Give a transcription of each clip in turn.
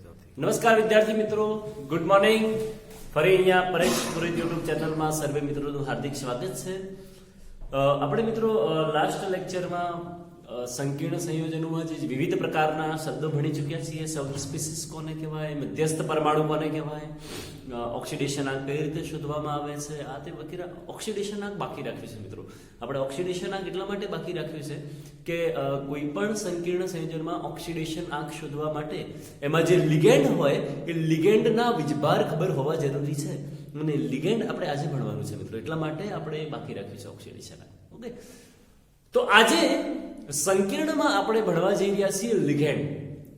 નમસ્કાર વિદ્યાર્થી મિત્રો, ગુડ મોર્નિંગ. ફરી અહીંયા પરેશ પુરોહિત યુટ્યુબ ચેનલમાં સર્વે મિત્રોનું હાર્દિક સ્વાગત છે. આપણે મિત્રો લાસ્ટ લેક્ચરમાં સંકીર્ણ સંયોજનોમાં જે વિવિધ પ્રકારના શબ્દો ભણી ચૂક્યા છીએ. સબ સ્પીસીસ કોને કહેવાય, મધ્યસ્થ પરમાણુ કોને કહેવાય, ઓક્સિડેશન આંક કઈ રીતે શોધવામાં આવે છે, આ તે વગેરે. ઓક્સિડેશન આંક બાકી રાખ્યું છે મિત્રો. આપણે ઓક્સિડેશન આંક એટલા માટે બાકી રાખ્યું છે કે કોઈ પણ સંકીર્ણ સંયોજનમાં ઓક્સિડેશન આંક શોધવા માટે એમાં જે લિગેન્ડ હોય એ લિગેન્ડના વીજભાર ખબર હોવા જરૂરી છે, અને લિગેન્ડ આપણે આજે ભણવાનું છે મિત્રો. એટલા માટે આપણે બાકી રાખ્યું છે ઓક્સિડેશન આંક. ઓકે, તો આજે સંકીર્ણમાં આપણે ભણવા જઈ રહ્યા છીએ લિગેન્ડ.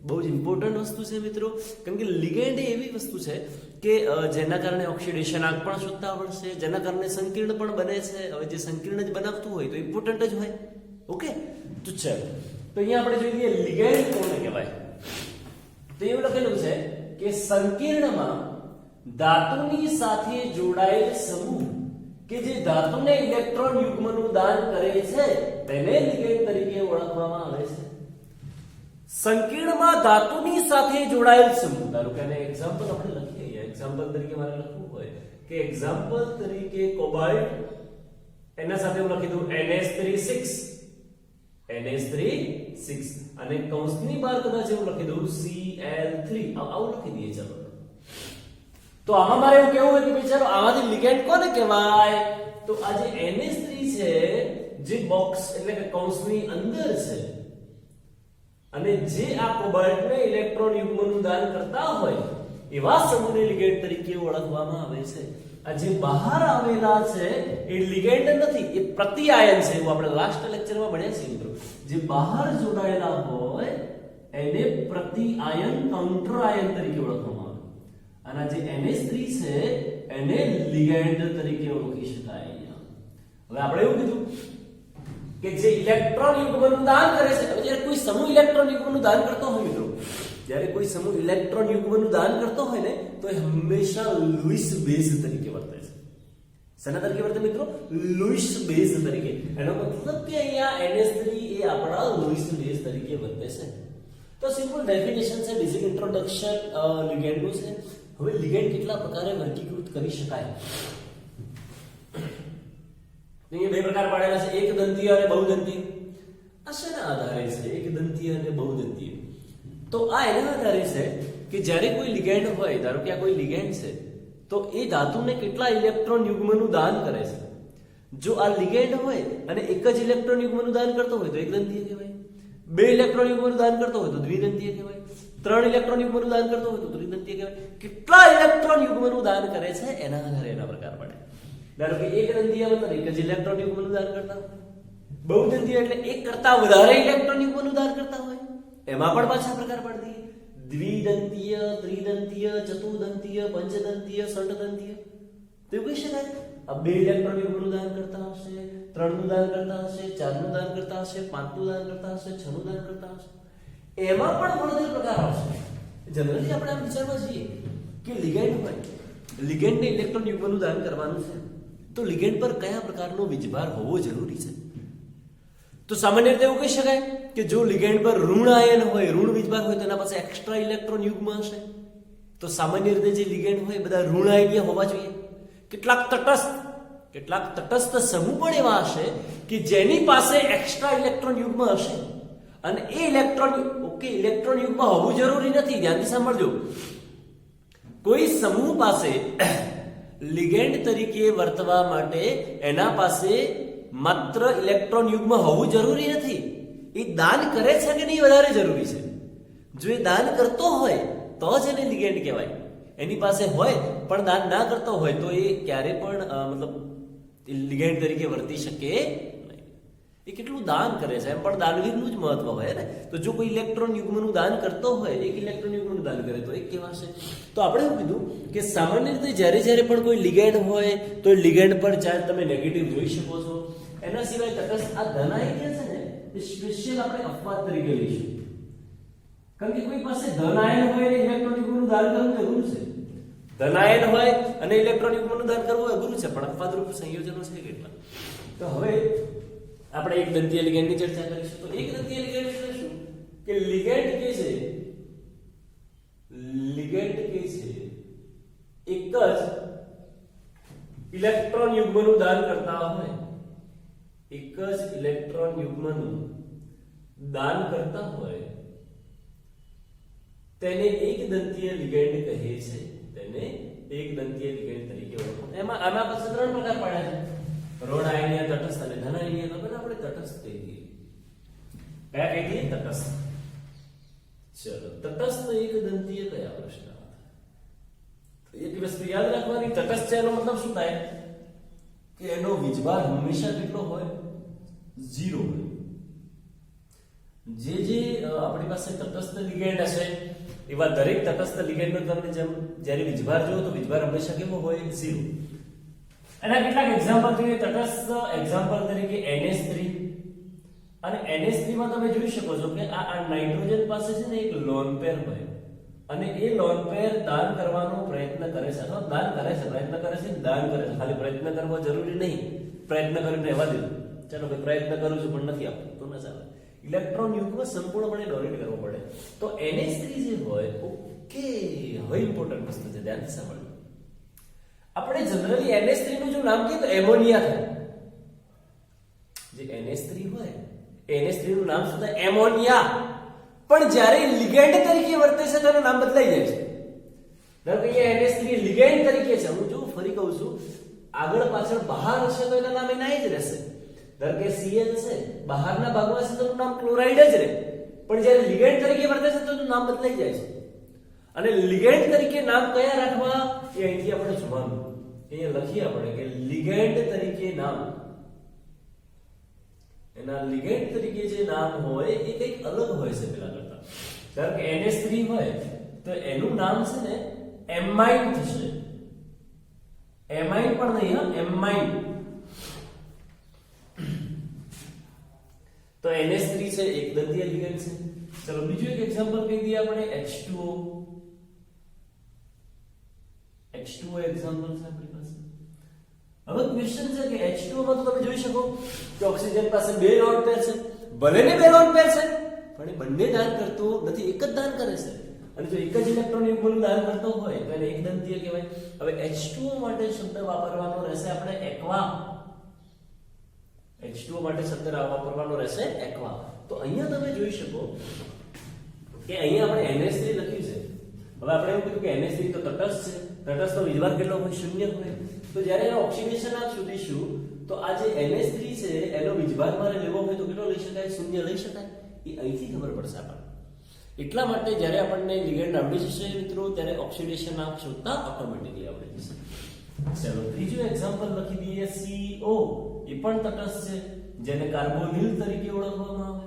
બહુ જ ઇમ્પોર્ટન્ટ વસ્તુ છે મિત્રો, કારણ કે લિગેન્ડ એ એવી વસ્તુ છે કે જેના કારણે ઓક્સિડેશન આંક પણ શોધતા આવડશે, જેના કારણે સંકીર્ણ પણ બને છે. હવે જે સંકીર્ણ જ બનાવતું હોય તો ઇમ્પોર્ટન્ટ જ હોય. ઓકે, તો ચાલો, તો અહીંયા આપણે જોઈએ લિગેન્ડ કોને કહેવાય. તો એવું લખેલું છે કે સંકીર્ણમાં ધાતુની સાથે જોડાયેલ સમૂહ કે જે ધાતુને ઇલેક્ટ્રોન યુગ્મનું દાન કરે છે તેને લિગેન્ડ તરીકે ઓળખવામાં આવે છે. સંકીર્ણમાં ધાતુની સાથે જોડાયેલ સમૂહ, ધારો કે આને એક્ઝામ્પલ આપણે લખીએ. એક્ઝામ્પલ તરીકે મારે લખવું હોય કે એક્ઝામ્પલ તરીકે કોબાલ્ટ, એના સાથે હું લખી દઉં NH3 અને કૌંસની બહાર કદાચ હું લખી દઉં Cl3. આવું લખી દઈએ. ચાલો, તો આમાં મારે એવું કેવું હોય કે ભાઈ ચાલો આમાંથી લિગેન્ડ કોને કહેવાય, તો આ જે NH3 છે જે બોક્સ એટલે કે કૌંસની અંદર છે અને જે આ કોબાલ્ટને ઇલેક્ટ્રોન યુગ્મનું દાન કરતા હોય એવા સમૂહને લિગેન્ડ તરીકે ઓળખવામાં આવે છે. આ જે બહાર આવેલા છે એ લિગેન્ડ નથી, એ પ્રતિઆયન છે. એવું આપણે લાસ્ટ લેક્ચરમાં ભણ્યા છીએ મિત્રો. જે બહાર જોડાયેલા હોય એને પ્રતિઆયન, કાઉન્ટર આયન તરીકે ઓળખવામાં આવે. અને જે NH3 છે એને લિગેન્ડ તરીકે ઓળખી શકાય. હવે આપણે એવું કીધું કે જે ઇલેક્ટ્રોન યુગ્મનું દાન કરે છે. હવે જ્યારે કોઈ સમૂહ ઇલેક્ટ્રોન યુગ્મનું દાન કરતો હોય મિત્રો, જ્યારે કોઈ સમૂહ ઇલેક્ટ્રોન યુગ્મનું દાન કરતો હોય ને તો એ હંમેશા લુઈસ બેઝ તરીકે વર્તે છે. શેના તરીકે વર્તે મિત્રો? લુઈસ બેઝ તરીકે. એનો મતલબ કે અહીંયા NH3 એ આપણા લુઈસ બેઝ તરીકે વર્તે છે. તો સિમ્પલ ડેફિનેશન છે, બેઝિક ઇન્ટ્રોડક્શન લિગેન્ડનું છે. હવે લિગેન્ડ કેટલા પ્રકારે વર્ગીકૃત કરી શકાય? અહીંયા બે પ્રકાર પાડેલા છે, એકદંતીય અને બહુદંતીય. આ શેના આધારે છે એકદંતીય અને બહુદંતીય? તો આ એના આધારે છે કે જ્યારે કોઈ લિગેન્ડ હોય, ધારો કે આ કોઈ લિગેન્ડ છે તો એ ધાતુને કેટલા ઇલેક્ટ્રોન યુગ્મનું દાન કરે છે. જો આ લિગેન્ડ હોય અને એક જ ઇલેક્ટ્રોન યુગ્મનું દાન કરતો હોય તો એકદંતીય કહેવાય. બે ઇલેક્ટ્રોન યુગ્મનું દાન કરતો હોય તો દ્વિદંતીય કહેવાય. ત્રણ ઇલેક્ટ્રોન યુગ્મનું દાન કરતો હોય તો ત્રિદંતીય કહેવાય. કેટલા ઇલેક્ટ્રોન યુગ્મનું દાન કરે છે એના આધારે એના પ્રકાર પડે. ધારો કે એકદંતીય મતલબ એક જ ઇલેક્ટ્રોન યુગ્મનું દાન કરતા હોય. બહુદંતીય એટલે એક કરતા વધારે ઇલેક્ટ્રોન યુગ્મનું દાન કરતા હોય. એમાં પણ પાછા પ્રકાર પાડી દઈએ. દ્વિદંતીય, ત્રિદંતીય, ચતુર્દંતીય, પંચદંતીય, ષડદંતીય. તો એવું કહી શકાય આ બે ઇલેક્ટ્રોન યુગ્મનું દાન કરતા હશે, ત્રણનું દાન કરતા હશે, ચારનું દાન કરતા હશે, પાંચનું દાન કરતા હશે, છનું દાન કરતા હશે. એમાં પણ ઘણા પ્રકાર આવશે. જનરલી આપણે આ વિચારવા છીએ કે લિગેન્ડ હોય, લિગેન્ડને ઇલેક્ટ્રોન યુગ્મનું દાન કરવાનું છે તો લિગેન્ડ પર કયા પ્રકારનો વીજભાર હોવો જરૂરી છે? તો સામાન્ય રીતે એવું કહી શકાય કે જો લિગેન્ડ પર ઋણ આયન હોય, ઋણ વીજભાર હોય તો એના પાસે એક્સ્ટ્રા ઇલેક્ટ્રોન યુગ્મ હશે. તો સામાન્ય રીતે જે લિગેન્ડ હોય બધા ઋણ આયનીય હોવા જોઈએ. કેટલાક તટસ્થ સમૂહ પણ એવા હશે કે જેની પાસે એક્સ્ટ્રા ઇલેક્ટ્રોન યુગ્મ હશે અને એ ઇલેક્ટ્રોન યુગ્મ હોવું જરૂરી નથી. ધ્યાનથી સાંભળજો. કોઈ સમૂહ પાસે લિગેન્ડ તરીકે વર્તવા માટે એના પાસે માત્ર ઇલેક્ટ્રોન યુગ્મ હોવું જરૂરી નથી. એ દાન કરે છે કે નહીં વધારે જરૂરી છે. જો એ દાન કરતો હોય તો જ એને લિગેન્ડ કહેવાય. એની પાસે હોય પણ દાન ના કરતો હોય તો એ ક્યારે પણ મતલબ લિગેન્ડ તરીકે વર્તી શકે નહીં. એ કેટલું દાન કરે છે એમ પણ દાનવીરનું જ મહત્વ હોય ને. તો જો કોઈ ઇલેક્ટ્રોન યુગ્મનું દાન કરતો હોય, એક ઇલેક્ટ્રોન યુગ્મનું દાન કરે તો એક કહેવાશે. તો આપણે એવું કીધું કે સામાન્ય રીતે જ્યારે પણ કોઈ લિગેન્ડ હોય તો લિગેન્ડ પર ચાર્જ તમે નેગેટિવ જોઈ શકો છો. એના સિવાય તટસ્થ આ ધન આયન છે ને એ સ્પેશિયલ આપણે અપવાદ તરીકે લઈશું, કારણ કે કોઈ પાસે ધન આયન હોય અને ઇલેક્ટ્રોન યુગ્મનું દાન કરવું અઘરું છે. ધન આયન હોય અને ઇલેક્ટ્રોન યુગ્મનું દાન કરવું અઘરું છે, પણ અપવાદરૂપ સંયોજનો છે કેટલા. તો હવે આપણે એક દંતીય લિગેન્ડની ચર્ચા કરીશું. તો એક દંતીય લિગેન્ડ એટલે શું? કે લિગેન્ડ કે છે લિગેન્ડ કે છે એક જ ઇલેક્ટ્રોન યુગ્મનું દાન કરતા હોય, એક જ ઇલેક્ટ્રોન યુગ્મનું દાન કરતા હોય તેને એકદંતીય લિગેન્ડ કહે છે, તેને એકદંતીય લિગેન્ડ તરીકે ઓળખવામાં. એમાં આના પાસે 3 પ્રકાર પાડ્યા છે: ઋણ આયનીય, તટસ્થ અને ધન આયનીય. તો પહેલા આપણે તટસ્થ કહી દઈએ. કયા કહી દઈએ? તટસ્થ. ચલો, તટસ્થ એકદંતીય કયા પ્રશ્ન? એક વસ્તુ યાદ રાખવાની, તટસ્થ છે એનો મતલબ શું થાય કે એનો વીજભાર હંમેશા કેટલો હોય? 0 હોય. જે આપણી પાસે તટસ્થ લિગેન્ડ હશે એવા દરેક તટસ્થ લિગેન્ડનો તમને જેમ જ્યારે વીજભાર જોવો તો વીજભાર હંમેશા કેવો હોય? 0. એના કેટલાક એક્ઝામ્પલ જોઈએ. તટસ્થ એક્ઝામ્પલ તરીકે NH3. અને NH3 માં તમે જોઈ શકો છો કે આ નાઇટ્રોજન પાસે છે ને એક લોન પેર હોય અને એ લોન પેર દાન કરવાનો પ્રયત્ન કરે છે, અથવા દાન કરે છે, પ્રયત્ન કરે છે, દાન કરે છે. ખાલી પ્રયત્ન કરવો જરૂરી નહીં, પ્રયત્ન કરીને રહેવા દેવું. ચાલો ભાઈ પ્રયત્ન કરું છું પણ નથી આપતું તો ન ચાલે. ઇલેક્ટ્રોન યુગ્મ સંપૂર્ણપણે ડોનેટ કરવો પડે. તો NH3 જે હોય, ઓકે, હવે ઇમ્પોર્ટન્ટ વસ્તુ છે, ધ્યાનથી સાંભળો. આપણે જનરલી NH3 નું જો નામ કહીએ તો એમોનિયા થાય. જે NH3 હોય, NH3 નું નામ શું થાય? એમોનિયા. પણ જ્યારે લિગેન્ડ તરીકે વર્તે છે તો એનું નામ બદલાઈ જાય છે. ધારો કે અહીંયા NH3 લિગેન્ડ તરીકે છે, હું જો ફરી કહું છું, આગળ પાછળ બહાર હશે તો એના નામ એના જ રહેશે. ધારો કે Cl છે, બહારના ભાગમાં છે તો એનું નામ ક્લોરાઇડ જ રહે. પણ જ્યારે લિગેન્ડ તરીકે વર્તે છે તો એનું નામ બદલાઈ જાય છે. અને લિગેન્ડ તરીકે નામ કયા રાખવા એ અહીંથી આપણે જોવાનું. અહીંયા લખીએ આપણે કે લિગેન્ડ તરીકે નામ, એના લિગેન્ડ તરીકે જે નામ હોય એ કંઈક અલગ હોય છે પેલા કરતા. ધારો કે NH3 હોય તો એનું નામ છે ને એમાઇન થશે. એમાઇન પણ નહીં, હા, એમાઇન. તો NH3 છે એકદંતીય લિગેન્ડ છે. ચલો બીજું એક એક્ઝામ્પલ કહી દઈએ આપણે. H2O. H2O એક્ઝામ્પલ છે આપણી પાસે. હવે ક્વેશ્ચન છે કે H2O માં તો તમે જોઈ શકો કે ઓક્સિજન પાસે 2 લોન પેર છે. ભલે ને 2 લોન પેર છે પણ એ બંને દાન કરતો નથી, એક જ દાન કરે છે. અને જો એક જ ઇલેક્ટ્રોન યુગ્મનું દાન કરતો હોય તો એને એકદંતીય કહેવાય. હવે H2O માટે શબ્દ વાપરવાનો રહેશે આપણે એક્વા. H2O માટે શબ્દ વાપરવાનો રહેશે એક્વા. તો અહીંયા તમે જોઈ શકો કે અહીંયા આપણે NH3 લખ્યું છે. હવે આપણે એવું કીધું કે NH3 તો તટસ્થ છે. તટસ્થ તો વીજભાર કેટલો હોય? 0 હોય. તો જ્યારે એનો ઓક્સિડેશન આપ શોધીશું તો આ જે NH3 છે એનો વીજભાર મારે લેવો હોય તો કેટલો લઈ શકાય? 0 લઈ શકાય. એ અહીંથી ખબર પડશે આપણને. એટલા માટે જ્યારે આપણને લિગેન્ડ આવડી જશે મિત્રો ત્યારે ઓક્સિડેશન આપ શોધતા ઓટોમેટિકલી આવડી જશે. ચલો ત્રીજું એક્ઝામ્પલ લખી દઈએ. CO એ પણ તટસ્થ છે, જેને કાર્બોનિલ તરીકે ઓળખવામાં આવે.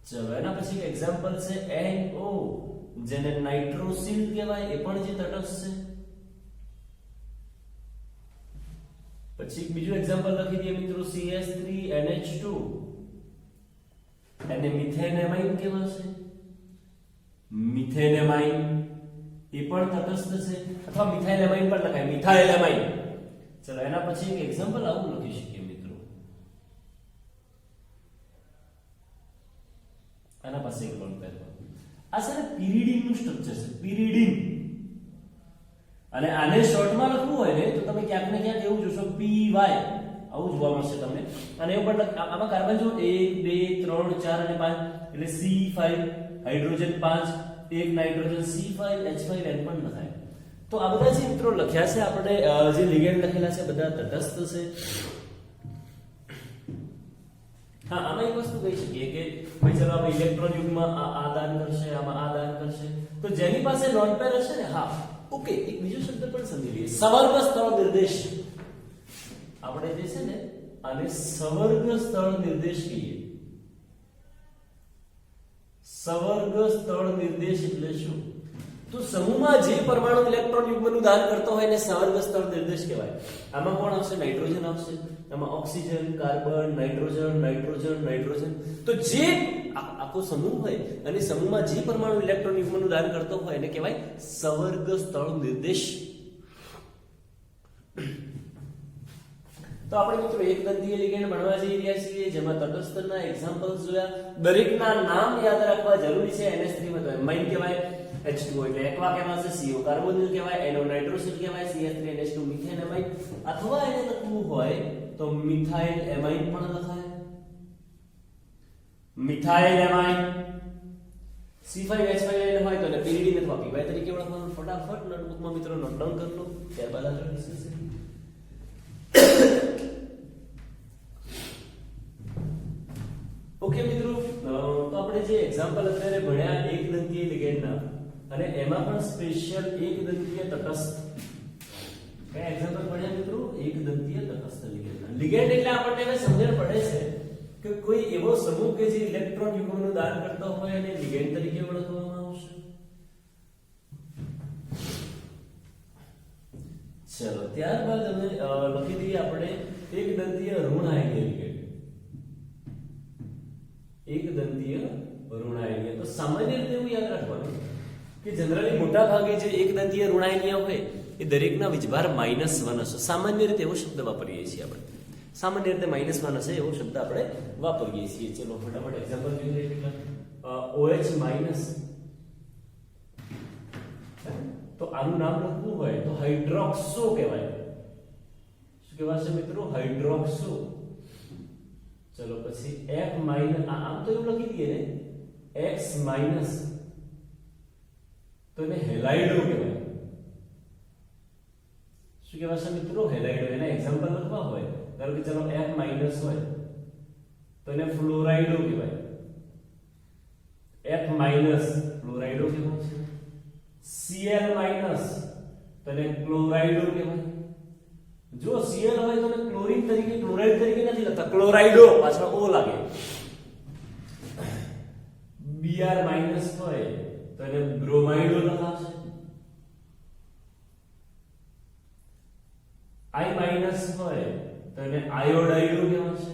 ચલો એના પછી એક્ઝામ્પલ છે NO, જેને નાઇટ્રોસિલ કહેવાય, એ પણ જે તટસ્થ છે. પછી બીજું એક્ઝામ્પલ લખી દઈએ મિત્રો. CH3NH2, એને મિથેનેમાઇન કહેવાશે. મિથેનેમાઇન એ પણ તટસ્થ છે, અથવા મિથાઇલેમાઇન પણ લખાય, મિથાઇલેમાઇન. ચલો એના પછી એક એક્ઝામ્પલ આવું લખી શકીએ મિત્રો. આના પાસે એક લોન પેર. આ છે ને પિરિડીન નું સ્ટ્રક્ચર છે, પિરિડીન. અને આને શોર્ટમાં લખવું હોય ને તો તમે ક્યાંક ને ક્યાંક એવું જોશો PY, આવું જોવા મળશે તમને. અને એ પણ આમાં કાર્બન જો 1 2 3 4 અને 5 એટલે C5, હાઇડ્રોજન 5, એક નાઇટ્રોજન C5H5N પણ લખાય. તો આ બધા જે મિત્રો લખ્યા છે આપણે જે લિગેન્ડ લખેલા છે બધા તટસ્થ છે. હા, આમાં એક વસ્તુ કહી શકીએ કે ભાઈ ચલો આપણે ઇલેક્ટ્રોન યુગમાં આ દાન કરશે, આમાં આ દાન કરશે. તો જેની પાસે લોન પેર હશે ને, હા ઓકે, એક બીજો શબ્દ પણ સમજી લઈએ. સવર્ગ સ્થળ નિર્દેશ. આપણે જે છે ને આને સવર્ગ સ્થળ નિર્દેશ કહીએ. સવર્ગ સ્થળ નિર્દેશ એટલે શું? તો સમૂહમાં જે પરમાણુ ઇલેક્ટ્રોન યુગ્મનું દાન કરતો હોય એને સવર્ગ સ્થળ નિર્દેશ કહેવાય. આમાં કોણ આવશે? નાઇટ્રોજન આવશે. આમાં oxygen, carbon, nitrogen, nitrogen, nitrogen. તો જે આખો સમૂહ હોય અને સમૂહમાં જે પરમાણુ ઇલેક્ટ્રોન યુગ્મનું દાન કરતો હોય એને કહેવાય સવર્ગ સ્થળ નિર્દેશ. તો આપણે મિત્રો એકદંતીય લિગેન્ડ ભણવા જઈ રહ્યા છીએ, જેમાં તટસ્થના એક્ઝામ્પલ્સ જોયા. દરેકના નામ યાદ રાખવા જરૂરી છે. NH3 માં તો એમાઇન કહેવાય, H2O એટલે એક્વા કહેવાશે, CO કાર્બોનિલ કહેવાય, NO નાઇટ્રોસિલ કહેવાય, CH3NH2 મિથેન એમાઇન, અથવા એને લખવું હોય તો મિથાઇલ એમાઇન પણ લખાય, મિથાઇલ એમાઇન. C5H5 હોય તો એને pyridine અથવા પીવાય તરીકે ઓળખવાનું. ફટાફટ નોટબુકમાં મિત્રો નોટ ડાઉન કરી લો, ત્યારબાદ આગળ ડિસ્કસ કરીએ. ઓકે મિત્રો, તો આપણે જે એક્ઝામ્પલ અત્યારે ભણ્યા એકદંતીય લિગેન્ડના, અને એમાં પણ સ્પેશિયલ એકદંતીય તટસ્થ, કયા એક્ઝામ્પલ ભણ્યા મિત્રો? એકદંતીય તટસ્થ લિગેન્ડના. લિગેન્ડ એટલે આપણને હવે સમજણ પડે છે કે કોઈ એવો સમૂહ કે જે ઇલેક્ટ્રોન યુગ્મનું દાન કરતો હોય અને લિગેન્ડ તરીકે ઓળખવામાં આવશે. ચલો ત્યારબાદ અમે લખી દઈએ આપણે એકદંતીય ઋણ આયનીય લિગેન્ડ. એકદંતીય ઋણ આયનીય, તો સામાન્ય રીતે એવું યાદ રાખવાનું કે જનરલી મોટા ભાગે જે એકદંતીય ઋણ આયનીય હોય એ દરેકના વીજભાર -1 હશે. સામાન્ય રીતે એવો શબ્દ વાપરીએ છીએ આપણે, સામાન્ય રીતે -1 હશે એવો શબ્દ આપણે વાપરીએ છીએ. ચલો ફટાફટ એક્ઝામ્પલ જોઈ લઈએ. OH- તો આનું નામ લખવું હોય તો હાઇડ્રોક્સો કહેવાય. શું કહેવાશે મિત્રો? હાઇડ્રોક્સો. ચલો પછી F- આમ તો એવું લખી દઈએ ને, X- તો એને હેલાઇડો કહેવાય. શું કહેવાશે મિત્રો? હેલાઇડો. એના એક્ઝામ્પલ લખવા હોય ધારો કે ચલો F- હોય તો એને ફ્લોરાઇડો કહેવાય. F- ફ્લોરાઇડો કહેવાય છે. Cl- તો એને ક્લોરાઇડો કહેવાય. જો Cl હોય તો એને ક્લોરીન તરીકે, ક્લોરાઇડ તરીકે નથી લખતા, ક્લોરાઇડો પાછળ O લાગે. Br- હોય તો એને બ્રોમાઇડો લખાશે. I- હોય તો એને આયોડાઇડો કહેવાશે.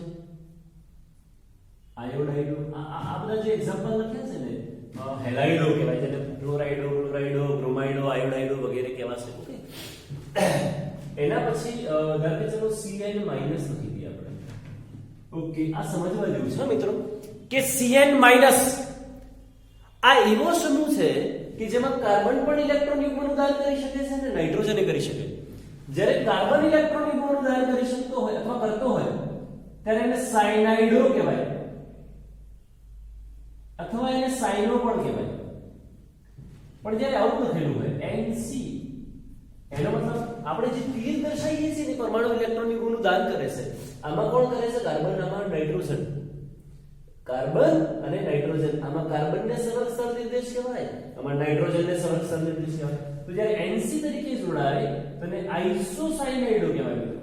આયોડાઇડો. આ બધા જે એક્ઝામ્પલ લખ્યા છે ને, હેલાઇડો કહેવાય, જેને ફ્લોરાઇડો, ક્લોરાઇડો, બ્રોમાઇડો, આયોડાઇડો વગેરે કહેવાશે. ઓકે, એના પછી ધારો કે ચલો Cn- લખી દઈએ આપણે. ઓકે, આ સમજવા જેવું છે મિત્રો કે Cn- આ એવો સમૂહ છે કે જેમાં કાર્બન પણ ઇલેક્ટ્રોન યુગ્મનું દાન કરી શકે છે અને નાઇટ્રોજન કરી શકે. જ્યારે કાર્બન ઇલેક્ટ્રોન યુગ્મનું દાન કરી શકતો હોય અથવા કરતો હોય ત્યારે એને સાયનાઇડો કહેવાય, અથવા એને સાયનો પણ કહેવાય. પણ જ્યારે આવું લખેલું હોય NC, એનો મતલબ આપણે જે તીર દર્શાવીએ છીએ ને પરમાણુ ઇલેક્ટ્રોન યુગ્મનું દાન કરે છે, આમાં કોણ કરે છે? કાર્બન, આમાં નાઇટ્રોજન. કાર્બન અને નાઇટ્રોજન, આમાં કાર્બનને સવર્ગ સ્થળ નિર્દેશ કહેવાય, આમાં નાઇટ્રોજનને સવર્ગ સ્થળ નિર્દેશ કહેવાય. તો જ્યારે NC તરીકે જોડાય તો એને આઇસોસાયનાઇડો કહેવાય મિત્રો.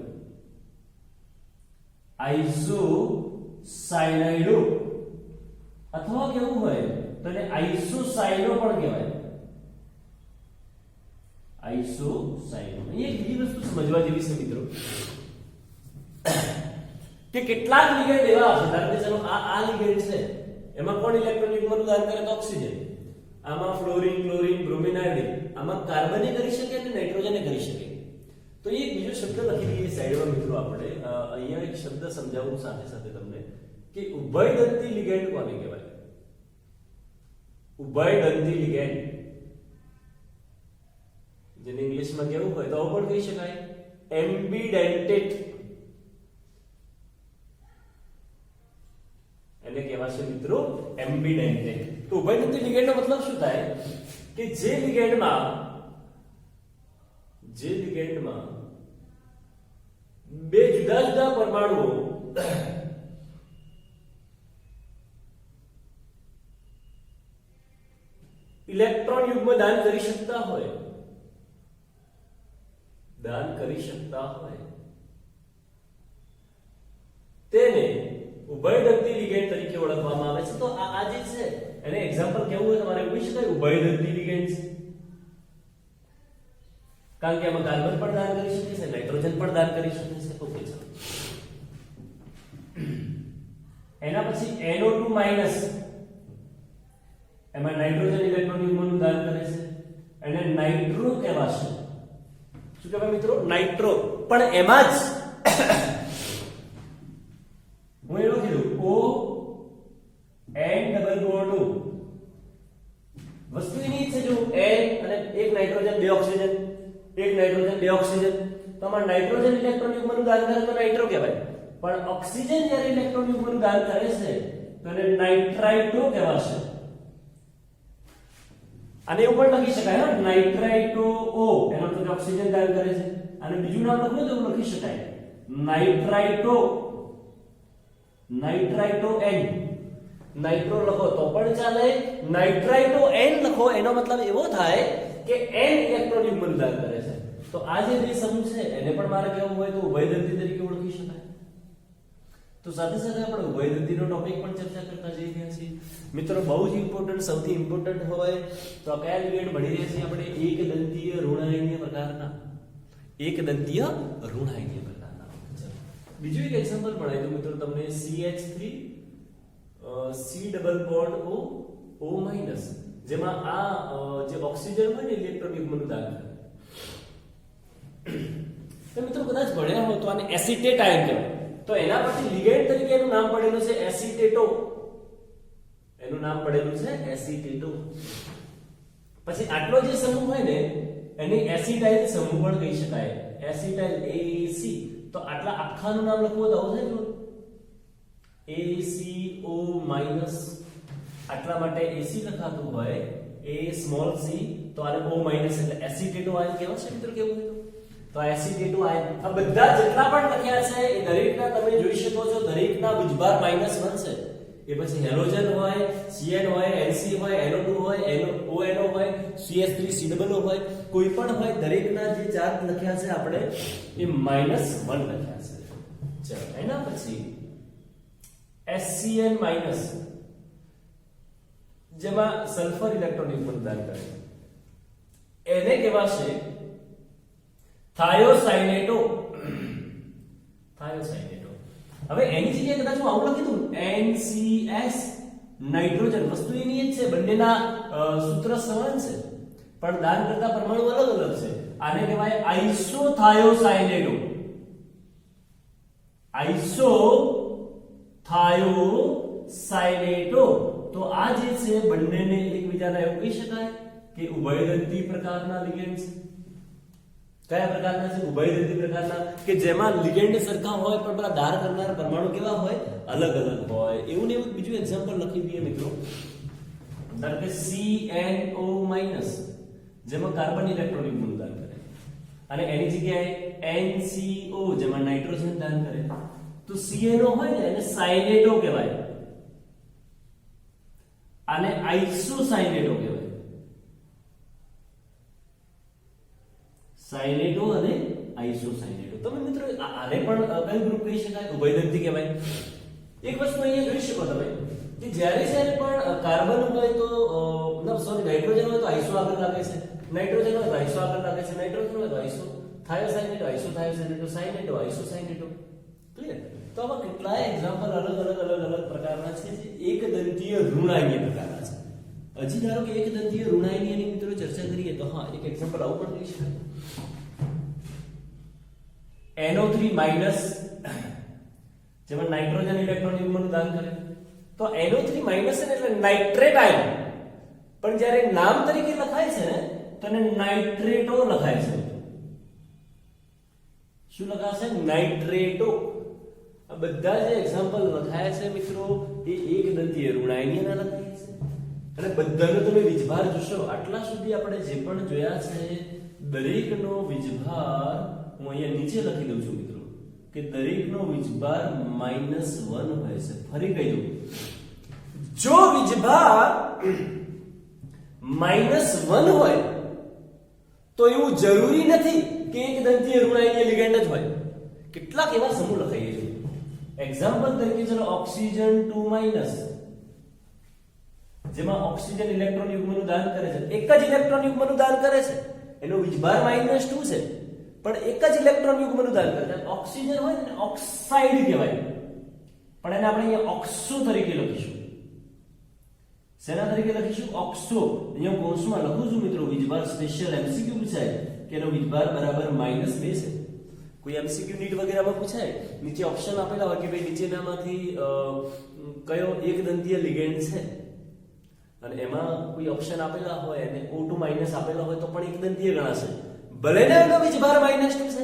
આઇસોસાયનાઇડો, અથવા કેવું હોય તો એને આઇસોસાયનો પણ કહેવાય. આઇસોસાયનો. અહીં એક બીજી વસ્તુ સમજવા જેવી છે મિત્રો કે કેટલાક લિગેન્ડ એવા છે, ધારો કે ચલો આ લિગેન્ડ છે, એમાં કોણ ઇલેક્ટ્રોન યુગ્મનું દાન કરે? તો ઓક્સિજન. આમાં ફ્લોરીન, ક્લોરીન, બ્રોમિન, આયોડિન. આમાં કાર્બને કરી શકે અને નાઇટ્રોજને કરી શકે. તો એક બીજો શબ્દ લખી દઈએ સાઈડમાં મિત્રો આપણે. અહીંયા એક શબ્દ સમજાવું સાથે સાથે તમને કે ઉભયદંતી લિગેન્ડ કોને કહેવાય? ઉભયદંતી લિગેન્ડ, જેને ઇંગ્લિશમાં કેવું હોય તો આવું પણ કહી શકાય, એમ્બિડેન્ટેટ. એને કહેવાશે મિત્રો એમ્બિડેન્ટેટ. તો ઉભયદંતી લિગેન્ડનો મતલબ શું થાય કે જે લિગેન્ડમાં બે જુદા જુદા પરમાણુઓ ઇલેક્ટ્રોન યુગ્મ દાન કરી શકતા હોય, તેને ઉભયદંતી લિગેન્ડ તરીકે ઓળખવામાં આવે છે. તો આ જે છે એને એક્ઝામ્પલ કેવું હોય તમારે પૂછી શકાય ઉભયદંતી લિગેન્ડ છે, કારણ કે આમાં કાર્બન પણ દાન કરી શકે છે, નાઇટ્રોજન પણ દાન કરી શકે છે. ઓકે, ચલો એના પછી NO2-, એમાં નાઇટ્રોજન ઇલેક્ટ્રોન યુગ્મનું દાન કરે છે, એને નાઇટ્રો કહેવાશે. શું કહેવાય મિત્રો? નાઇટ્રો. પણ એમાં જ હું એવું કીધું O N double O2 વસ્તુ એની છે, જો ઓક્સિજન, એક નાઇટ્રોજન, બે ઓક્સિજન. તો આમાં નાઇટ્રોજન ઇલેક્ટ્રોન યુગ્મનું દાન કરે તો નાઇટ્રો કહેવાય, પણ ઓક્સિજન જ્યારે ઇલેક્ટ્રોન યુગ્મનું દાન કરે છે તો એને નાઇટ્રાઇટો કહેવાશે. આને એવું પણ લખી શકાય હા, નાઇટ્રાઇટો O, એનો મતલબ ઓક્સિજન દાન કરે છે. અને બીજું નામ લખવું તો લખી શકાય નાઇટ્રાઇટો N. નાઇટ્રો લખો તો પણ ચાલે, નાઇટ્રાઇટો N લખો એનો મતલબ એવો થાય કે N ઇલેક્ટ્રોન યુગ્મનું દાન કરે છે. તો આ જે બે સમૂહ છે એને પણ મારે કહેવું હોય તો ઉભયદંતી તરીકે ઓળખી શકાય. તો સાથે સાથે આપણે ઉભયદંતીનો ટોપિક પણ ચર્ચા કરતા જઈ રહ્યા છીએ મિત્રો. બહુ જ ઇમ્પોર્ટન્ટ, સૌથી ઇમ્પોર્ટન્ટ હોય તો આ કયા લિગેન્ડ ભણી રહ્યા છીએ આપણે? એકદંતીય ઋણાયનીય પ્રકારના, એકદંતીય ઋણાયનીય પ્રકારના. બીજું એક એક્ઝામ્પલ ભણાવી દઉં મિત્રો તમને. CH3 C double bond O minus, જેમાં આ જે ઓક્સિજન હોય ને ઇલેક્ટ્રોન યુગ્મનું દાન કરે. તો મિત્રો કદાચ ભણ્યા હો તો આને એસિટેટ આયન કહેવાય. તો એના પછી લિગેન્ડ તરીકે એનું નામ પડેલું છે એસિટેટો. એનું નામ પડેલું છે એસિટેટો. પછી આટલો જે સમૂહ હોય ને એને એસિટાઇલ સમૂહ પણ કહી શકાય. Acetyl AAC. તો આટલા આખાનું નામ લખવું તો આવું થાય ACO માઈનસ. આટલા માટે AC લખાતું હોય, A સ્મોલ c, તો આને O માઈનસ એટલે એસિટેટો આયન કહેવાશે મિત્રો. કેવું હોય તો એસિટેટો આયન. આ બધા જેટલા પણ લખ્યા છે એ દરેકના તમે જોઈ શકો છો, દરેકના વીજભાર -1 છે. એ પછી હેલોજન હોય, Cn હોય, Nc હોય, NO2 હોય, ONO હોય, CH3 COO હોય, કોઈ પણ હોય, દરેકના જે ચાર્જ લખ્યા છે આપણે એ -1 લખ્યા છે. ચલો એના પછી SCN માઈનસ, જેમાં સલ્ફર ઇલેક્ટ્રોન યુગ્મનું દાન કરે, એને કહેવાશે થાયોસાઇનેટો. થાયોસાઇનેટો. હવે એની જગ્યાએ કદાચ હું આવું લખી દઉં NCS, નાઇટ્રોજન. વસ્તુ એની જ છે, બંનેના સૂત્ર સમાન છે, પણ દાન કરતા પરમાણુ અલગ અલગ છે. આને કહેવાય આઇસોથાયોસાઇનેટો. આઇસોથાયોસાઇનેટો. તો આ જે છે બંનેને એકબીજાના એવું કહી શકાય કે ઉભયદંતી પ્રકારના લિગેન્ડ છે. કયા પ્રકારના છે? ઉભયદંતી પ્રકારના, કે જેમાં લિગેન્ડ સરખા હોય પણ પેલા દાન કરનાર પરમાણુ કેવા હોય? અલગ અલગ હોય. એવું ને એવું બીજું એક્ઝામ્પલ લખી દઈએ મિત્રો. ધારો કે CNO માઈનસ, જેમાં કાર્બન ઇલેક્ટ્રોન યુગ્મનું દાન કરે, અને એની જગ્યાએ NCO, જેમાં નાઇટ્રોજન દાન કરે. તો CNO હોય ને એને સાઇનેટો કહેવાય, આને આઇસોસાઇનેટો કહેવાય. સાઇનેટો અને આઇસોસાઇનેટો. તમે મિત્રો આને પણ કઈ ગ્રુપ કહી શકાય? ઉભયદંતી કહેવાય. એક વસ્તુ અહીંયા જોઈ શકો તમે કે જ્યારે પણ કાર્બન હોય તો નાઇટ્રોજન હોય તો આઇસો આગળ લાગે છે, નાઇટ્રોજન હોય તો આઇસો આગળ લાગે છે, નાઇટ્રોજન હોય તો આઇસો થાયોસાઇનેટો, આઇસોથાયોસાઇનેટો, સાઇનેટો, આઇસોસાઇનેટો. ક્લિયર? તો આમાં કેટલાય એક્ઝામ્પલ અલગ પ્રકારના છે જે એકદંતીય ઋણાયનીય પ્રકારના છે. હજી ધારો કે એકદંતીય ઋણાયનીયની મિત્રો ચર્ચા કરીએ તો હા, એક એક્ઝામ્પલ આવું પણ લઈ શકાય. NO3 માઈનસ, જેમાં નાઇટ્રોજન ઇલેક્ટ્રોન યુગ્મનું દાન કરે. તો NO3 માઈનસ એટલે નાઇટ્રેટ આયન, પણ જ્યારે નામ તરીકે લખાય છે ને તો એને નાઇટ્રેટો લખાય છે. શું લખાશે? નાઇટ્રેટો. આ બધા જે એક્ઝામ્પલ લખાયા છે મિત્રો એ એકદંતીય ઋણાયનીયના લખાય છે. અને બધાનો તમે વીજભાર જોશો, આટલા સુધી આપણે જે પણ જોયા છે દરેકનો વીજભાર હું અહીંયા નીચે લખી દઉં છું મિત્રો કે દરેકનો વીજભાર -1 હોય છે. ફરી કહી દઉં, જો વીજભાર -1 હોય તો એવું જરૂરી નથી કે એકદંતીય ઋણાયનીય લિગેન્ડ જ હોય. કેટલાક એવા સમૂહ લખાઈએ છે. એક્ઝામ્પલ તરીકે ચલો ઓક્સિજન 2 માઈનસ, જેમાં ઓક્સિજન ઇલેક્ટ્રોન યુગ્મનું દાન કરે છે. એક જ ઇલેક્ટ્રોન યુગ્મનું દાન કરે છે, એનો વીજભાર -2 છે, પણ એક જ ઇલેક્ટ્રોન યુગ્મનું દાન કરે છે. ઓક્સિજન હોય ને ઓક્સાઇડ કહેવાય, પણ એને આપણે અહીંયા ઓક્સો તરીકે લખીશું. શેના તરીકે લખીશું? ઓક્સો. અહીંયા કોર્સમાં લખું છું મિત્રો, વીજભાર સ્પેશિયલ એમસીક્યુ પૂછાય કે એનો વીજભાર બરાબર -2 છે. કોઈ એમસીક્યુ નીટ વગેરેમાં પૂછાય, નીચે ઓપ્શન આપેલા હોય કે ભાઈ નીચેનામાંથી કયો એકદંતીય લિગેન્ડ છે, અને એમાં કોઈ ઓપ્શન આપેલા હોય અને O2 માઇનસ આપેલા હોય તો પણ એક દંતીય ગણાશે, ભલે ને એનો વીજભાર -2 છે.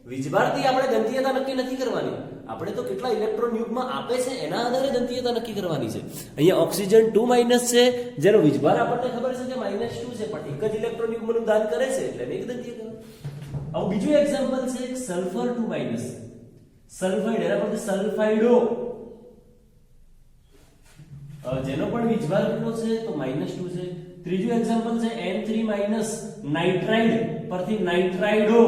વીજભારથી આપણે દંતીયતા નક્કી નથી કરવાની, આપણે તો કેટલા ઇલેક્ટ્રોન યુગ્મ આપે છે એના આધારે દંતીયતા નક્કી કરવાની છે. અહીંયા ઓક્સિજન 2- છે, જેનો વીજભાર આપણને ખબર છે કે -2 છે, પણ એક જ ઇલેક્ટ્રોન યુગ્મનું દાન કરે છે એટલે એને એક દંતીય કહેવાય. હવે બીજું એક્ઝામ્પલ છે સલ્ફર 2- સલ્ફાઇડ, એના પરથી સલ્ફાઇડો, જેનો પણ વીજભાર કેટલો છે તો -2 છે. ત્રીજું એક્ઝામ્પલ છે N3- નાઇટ્રાઇડ પરથી નાઇટ્રાઇડો,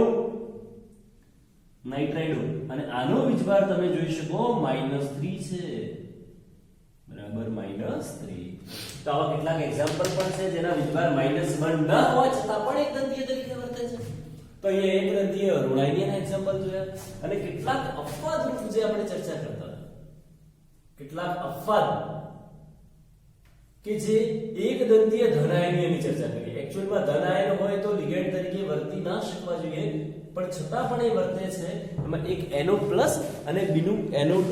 અને આનો વીજભાર તમે જોઈ શકો -3 છે, બરાબર -3. તો આવા કેટલાક એક્ઝામ્પલ પણ છે જેના વીજભાર -1 ન હોવા છતાં પણ એક દંતીય તરીકે વર્તે છે. તો અહીંયા એક દંતીય ઋણાયનીના એક્ઝામ્પલ જોયા, અને કેટલાક અપવાદરૂપ જે આપણે ચર્ચા કરતા હતા, કેટલાક અપવાદ કે જે એક દંતીય ધનાયનીયની ચર્ચા કરી. એક્ચ્યુઅલમાં ધનાયન હોય તો લિગેન્ડ તરીકે વર્તી ના શકવા જોઈએ, પણ છતાં પણ એ વર્તે છે. એમાં એક NO+ અને બીજું NO2+,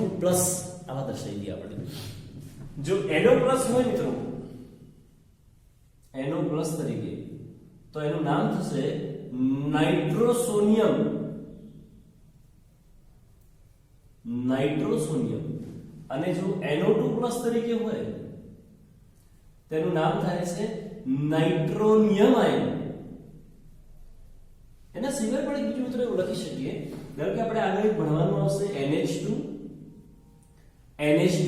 આવા દર્શાવી દઈએ આપણે. જો NO+ હોય મિત્રો, NO+ તરીકે, તો એનું નામ થશે નાઇટ્રોસોનિયમ, અને જો NO2+ તરીકે હોય તેનું નામ થાય છે નાઇટ્રોનિયમ આયન. એના સિવાય પણ એક બીજું મિત્રો એવું લખી શકીએ, ધારો કે આપણે આગળ ભણવાનું આવશે NH2,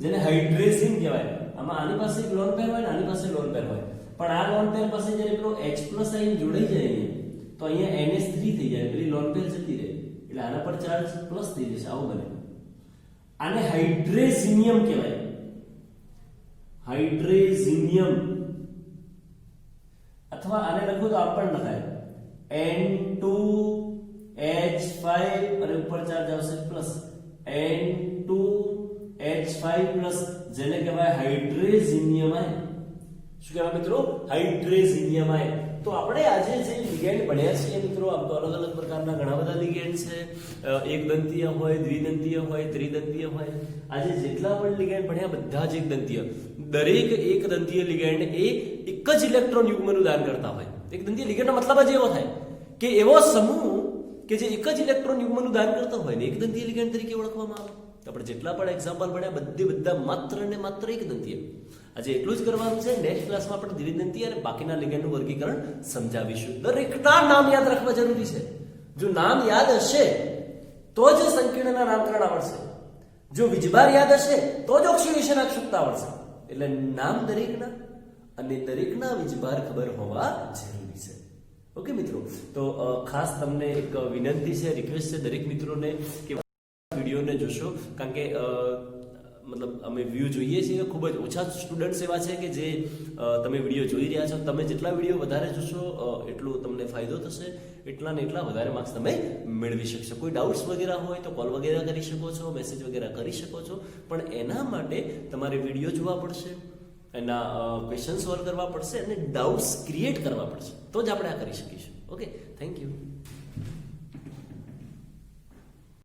જેને હાઇડ્રેઝિન કહેવાય. આમાં આની પાસે એક લોન પેર હોય ને આની પાસે લોન પેર હોય, પણ આ લોન પેર પાસે જ્યારે પેલો H+ આયન જોડાઈ જાય તો અહીંયા NH3 થઈ જાય, પેલી લોન પેર જતી રહે, એટલે આના પર ચાર્જ પ્લસ થઈ જશે, આવું બને. આને હાઇડ્રેઝિનિયમ કહેવાય, હાઇડ્રેઝિનિયમ. અથવા આને લખો તો આમ પણ લખાય N2H5 અને ઉપર ચાર્જ આવશે પ્લસ, N2H5+, જેને કહેવાય હાઇડ્રેઝિનિયમ આયન. શું કહેવાય મિત્રો? હાઇડ્રેઝિનિયમ આયન. તો આપણે આજે જે લિગેન્ડ ભણ્યા છીએ મિત્રો, આમ તો અલગ અલગ પ્રકારના ઘણા બધા લિગેન્ડ છે, એક દંતીય હોય, દ્વિદંતીય હોય, ત્રિદંતીય હોય. આજે જેટલા પણ લિગેન્ડ ભણ્યા બધા જ એક દંતીય. દરેક એક દંતીય લિગેન્ડ એ એક જ ઇલેક્ટ્રોન યુગ્મનું દાન કરતા હોય. એક દંતીય લિગેન્ડનો મતલબ જ એવો થાય કે એવો સમૂહ કે જે એક જ ઇલેક્ટ્રોન યુગ્મનું દાન કરતો હોય ને એક દંતીય લિગેન્ડ તરીકે ઓળખવામાં આવે. આપણે જેટલા પણ એક્ઝામ્પલ ભણ્યા બધા માત્ર ને માત્ર એક દંતીય. આજે એટલું જ કરવાનું છે. નેક્સ્ટ ક્લાસમાં આપણે દ્વિદંતીય અને બાકીના લિગેન્ડનું વર્ગીકરણ સમજાવીશું. દરેકના નામ યાદ રાખવા જરૂરી છે. જો નામ યાદ હશે તો જ સંકીર્ણના નામકરણ આવડશે. જો વીજભાર યાદ હશે તો જ ઓક્સિડેશન અક્ષમતા આવડશે. એટલે નામ દરેકના અને દરેકના વીજભાર ખબર હોવા જરૂરી છે. ઓકે મિત્રો, તો ખાસ તમને એક વિનંતી છે, રિક્વેસ્ટ છે દરેક મિત્રોને કે વિડીયોને જોશો, કારણ કે મતલબ અમે વ્યૂ જોઈએ છીએ, ખૂબ જ ઓછા સ્ટુડન્ટ્સ એવા છે કે જે તમે વિડીયો જોઈ રહ્યા છો. તમે જેટલા વિડીયો વધારે જોશો એટલો તમને ફાયદો થશે, એટલા ને એટલા વધારે માર્ક્સ તમે મેળવી શકશો. કોઈ ડાઉટ્સ વગેરે હોય તો કોલ વગેરે કરી શકો છો, મેસેજ વગેરે કરી શકો છો, પણ એના માટે તમારે વિડીયો જોવા પડશે, એના ક્વેશ્ચન સોલ્વ કરવા પડશે અને ડાઉટ્સ ક્રિએટ કરવા પડશે, તો જ આપણે આ કરી શકીશું. Okay, thank you.